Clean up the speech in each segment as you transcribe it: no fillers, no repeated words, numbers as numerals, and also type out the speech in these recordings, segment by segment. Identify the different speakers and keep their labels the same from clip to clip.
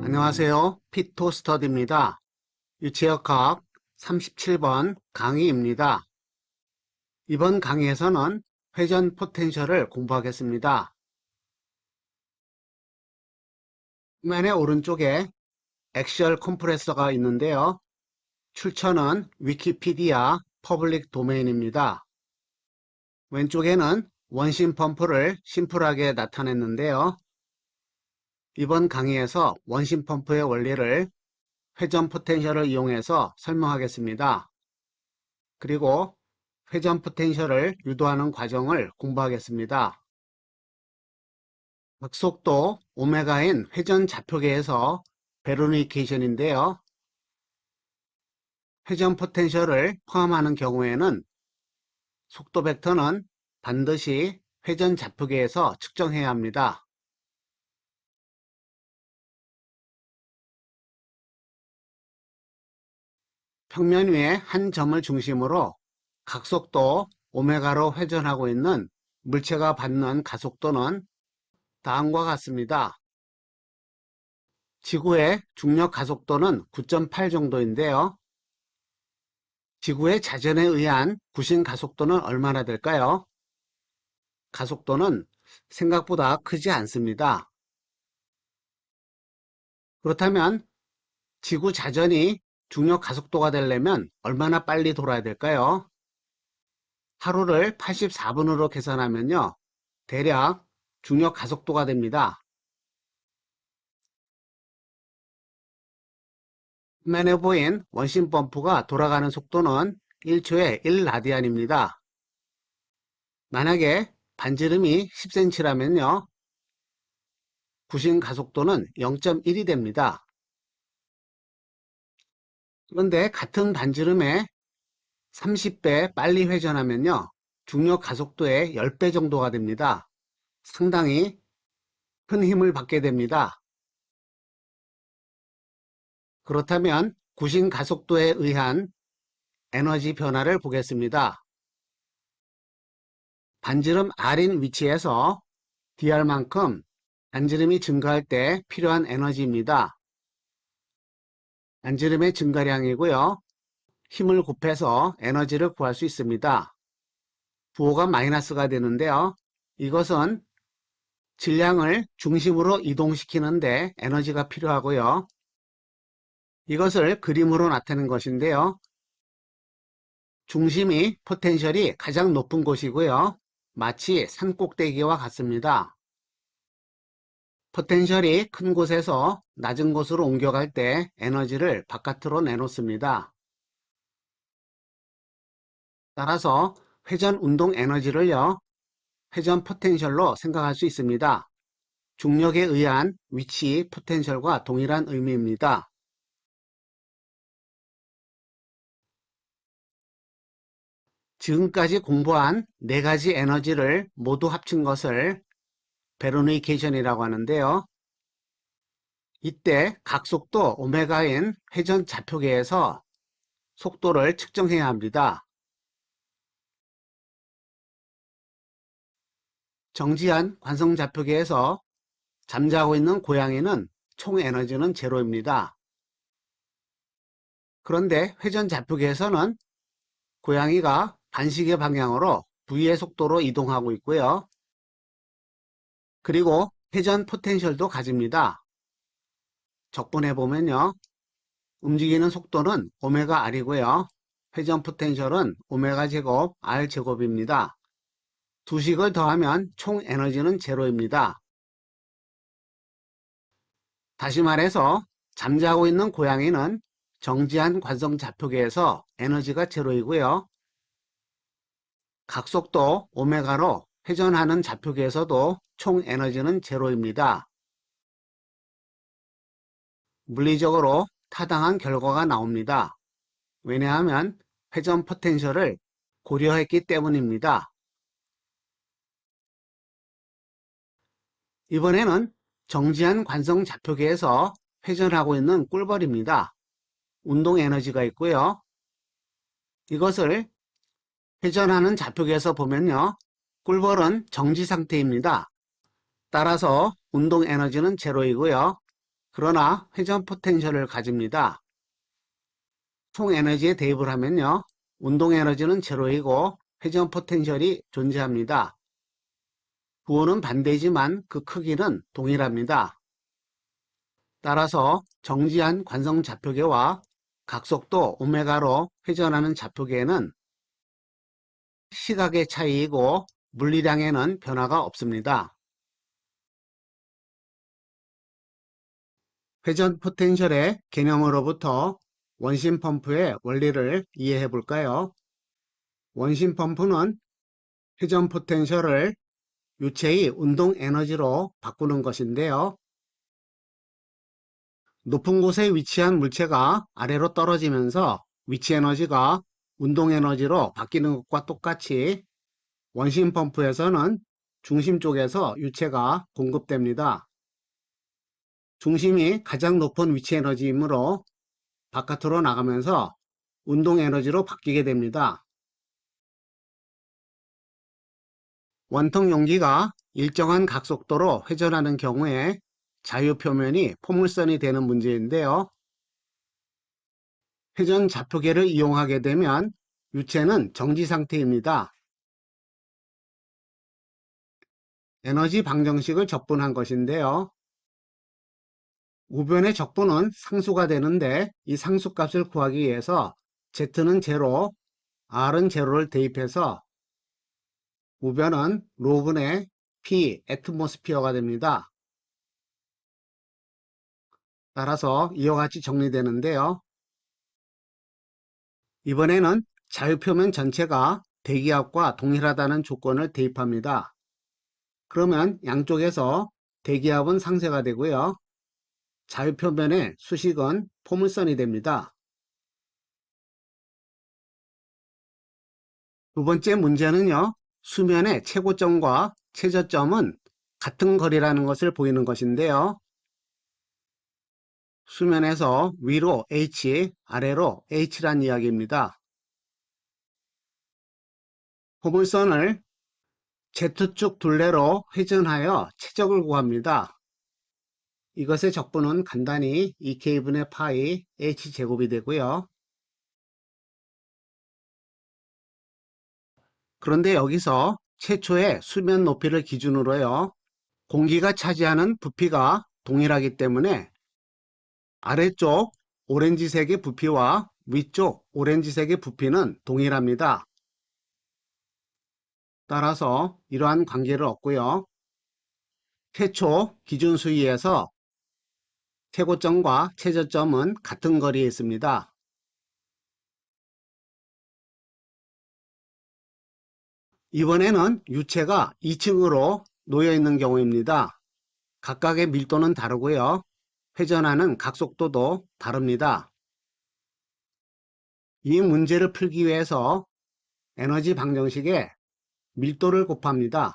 Speaker 1: 안녕하세요. 피토스터디입니다. 유체역학 37번 강의입니다. 이번 강의에서는 회전 포텐셜을 공부하겠습니다. 화면의 오른쪽에 액시얼 컴프레서가 있는데요. 출처는 위키피디아 퍼블릭 도메인입니다. 왼쪽에는 원심 펌프를 심플하게 나타냈는데요. 이번 강의에서 원심 펌프의 원리를 회전 포텐셜을 이용해서 설명하겠습니다. 그리고 회전 포텐셜을 유도하는 과정을 공부하겠습니다. 극속도 오메가인 회전 좌표계에서 베로니케이션인데요. 회전 포텐셜을 포함하는 경우에는 속도 벡터는 반드시 회전 좌표계에서 측정해야 합니다. 평면 위에 한 점을 중심으로 각속도 오메가로 회전하고 있는 물체가 받는 가속도는 다음과 같습니다. 지구의 중력 가속도는 9.8 정도인데요. 지구의 자전에 의한 구신 가속도는 얼마나 될까요? 가속도는 생각보다 크지 않습니다. 그렇다면 지구 자전이 중력 가속도가 되려면 얼마나 빨리 돌아야 될까요? 하루를 84분으로 계산하면요. 대략 중력 가속도가 됩니다. 화면에 보인 원심 펌프가 돌아가는 속도는 1초에 1라디안입니다. 만약에 반지름이 10cm라면요. 구신 가속도는 0.1이 됩니다. 그런데 같은 반지름에 30배 빨리 회전하면요. 중력 가속도의 10배 정도가 됩니다. 상당히 큰 힘을 받게 됩니다. 그렇다면 구신 가속도에 의한 에너지 변화를 보겠습니다. 반지름 R인 위치에서 Dr만큼 반지름이 증가할 때 필요한 에너지입니다. 반지름의 증가량이고요. 힘을 곱해서 에너지를 구할 수 있습니다. 부호가 마이너스가 되는데요. 이것은 질량을 중심으로 이동시키는데 에너지가 필요하고요. 이것을 그림으로 나타낸 것인데요. 중심이 포텐셜이 가장 높은 곳이고요. 마치 산 꼭대기와 같습니다. 포텐셜이 큰 곳에서 낮은 곳으로 옮겨갈 때 에너지를 바깥으로 내놓습니다. 따라서 회전 운동 에너지를요. 회전 포텐셜로 생각할 수 있습니다. 중력에 의한 위치 포텐셜과 동일한 의미입니다. 지금까지 공부한 4가지 에너지를 모두 합친 것을 베로니케이션이라고 하는데요. 이때 각속도 오메가인 회전 좌표계에서 속도를 측정해야 합니다. 정지한 관성 좌표계에서 잠자고 있는 고양이는 총 에너지는 제로입니다. 그런데 회전 좌표계에서는 고양이가 반시계 방향으로 V의 속도로 이동하고 있고요. 그리고 회전 포텐셜도 가집니다. 적분해 보면요. 움직이는 속도는 오메가 R이고요. 회전 포텐셜은 오메가 제곱 R 제곱입니다. 두 식을 더하면 총 에너지는 제로입니다. 다시 말해서 잠자고 있는 고양이는 정지한 관성 좌표계에서 에너지가 제로이고요. 각속도 오메가로 회전하는 좌표계에서도 총 에너지는 제로입니다. 물리적으로 타당한 결과가 나옵니다. 왜냐하면 회전 포텐셜을 고려했기 때문입니다. 이번에는 정지한 관성 좌표계에서 회전하고 있는 꿀벌입니다. 운동 에너지가 있고요. 이것을 회전하는 좌표계에서 보면요. 꿀벌은 정지 상태입니다. 따라서 운동 에너지는 제로이고요. 그러나 회전 포텐셜을 가집니다. 총 에너지에 대입을 하면요. 운동 에너지는 제로이고 회전 포텐셜이 존재합니다. 부호는 반대지만 그 크기는 동일합니다. 따라서 정지한 관성 좌표계와 각속도 오메가로 회전하는 좌표계에는 시각의 차이이고 물리량에는 변화가 없습니다. 회전 포텐셜의 개념으로부터 원심 펌프의 원리를 이해해 볼까요? 원심 펌프는 회전 포텐셜을 유체의 운동 에너지로 바꾸는 것인데요. 높은 곳에 위치한 물체가 아래로 떨어지면서 위치 에너지가 운동 에너지로 바뀌는 것과 똑같이 원심 펌프에서는 중심 쪽에서 유체가 공급됩니다. 중심이 가장 높은 위치 에너지이므로 바깥으로 나가면서 운동 에너지로 바뀌게 됩니다. 원통 용기가 일정한 각속도로 회전하는 경우에 자유표면이 포물선이 되는 문제인데요. 회전 좌표계를 이용하게 되면 유체는 정지 상태입니다. 에너지 방정식을 적분한 것인데요. 우변의 적분은 상수가 되는데 이 상수값을 구하기 위해서 Z는 제로, R은 제로를 대입해서 우변은 로분의 P 애트모스피어가 됩니다. 따라서 이와 같이 정리되는데요. 이번에는 자유표면 전체가 대기압과 동일하다는 조건을 대입합니다. 그러면 양쪽에서 대기압은 상쇄가 되고요. 자유표면의 수식은 포물선이 됩니다. 두 번째 문제는요. 수면의 최고점과 최저점은 같은 거리라는 것을 보이는 것인데요. 수면에서 위로 h, 아래로 h란 이야기입니다. 포물선을 Z축 둘레로 회전하여 최적을 구합니다. 이것의 적분은 간단히 2K분의 파이 H제곱이 되고요. 그런데 여기서 최초의 수면 높이를 기준으로요. 공기가 차지하는 부피가 동일하기 때문에 아래쪽 오렌지색의 부피와 위쪽 오렌지색의 부피는 동일합니다. 따라서 이러한 관계를 얻고요. 최초 기준 수위에서 최고점과 최저점은 같은 거리에 있습니다. 이번에는 유체가 2층으로 놓여 있는 경우입니다. 각각의 밀도는 다르고요. 회전하는 각속도도 다릅니다. 이 문제를 풀기 위해서 에너지 방정식에 밀도를 곱합니다.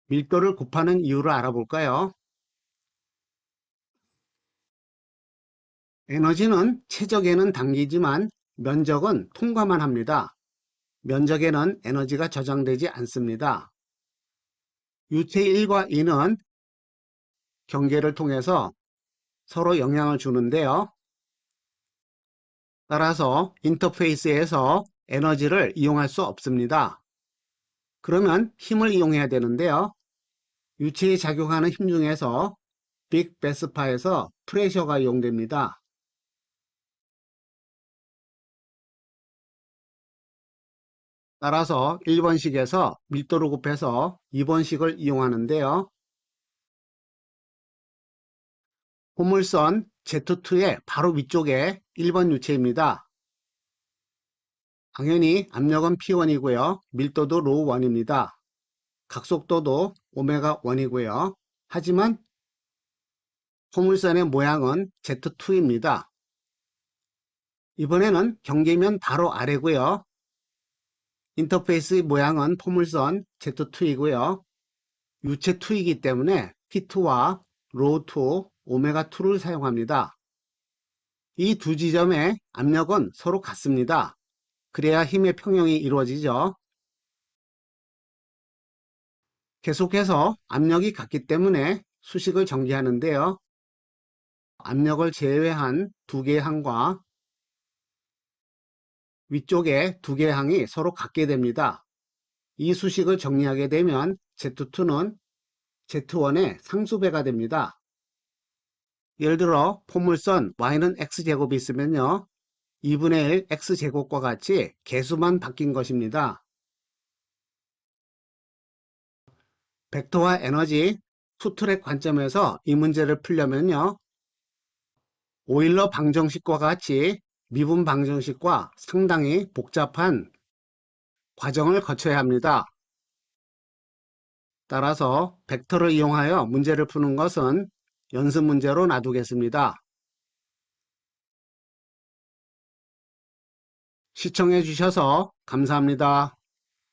Speaker 1: 밀도를 곱하는 이유를 알아볼까요? 에너지는 최적에는 당기지만 면적은 통과만 합니다. 면적에는 에너지가 저장되지 않습니다. 유체 1과 2는 경계를 통해서 서로 영향을 주는데요. 따라서 인터페이스에서 에너지를 이용할 수 없습니다. 그러면 힘을 이용해야 되는데요. 유체에 작용하는 힘 중에서 빅 베스파에서 프레셔가 이용됩니다. 따라서 1번식에서 밀도를 곱해서 2번식을 이용하는데요. 포물선 Z2의 바로 위쪽에 1번 유체입니다. 당연히 압력은 P1이고요. 밀도도 로우 1입니다. 각속도도 오메가 1이고요. 하지만 포물선의 모양은 Z2입니다. 이번에는 경계면 바로 아래고요. 인터페이스 모양은 포물선 Z2이고요. 유체 2이기 때문에 P2와 로우 2, 오메가 2를 사용합니다. 이 두 지점의 압력은 서로 같습니다. 그래야 힘의 평형이 이루어지죠. 계속해서 압력이 같기 때문에 수식을 전개하는데요. 압력을 제외한 두 개의 항과 위쪽에 두 개의 항이 서로 같게 됩니다. 이 수식을 정리하게 되면 Z2는 Z1의 상수배가 됩니다. 예를 들어 포물선 y는 x제곱이 있으면요. 2분의 1 x제곱과 같이 개수만 바뀐 것입니다. 벡터와 에너지, 투트랙 관점에서 이 문제를 풀려면요. 오일러 방정식과 같이 미분 방정식과 상당히 복잡한 과정을 거쳐야 합니다. 따라서 벡터를 이용하여 문제를 푸는 것은 연습 문제로 놔두겠습니다. 시청해 주셔서 감사합니다.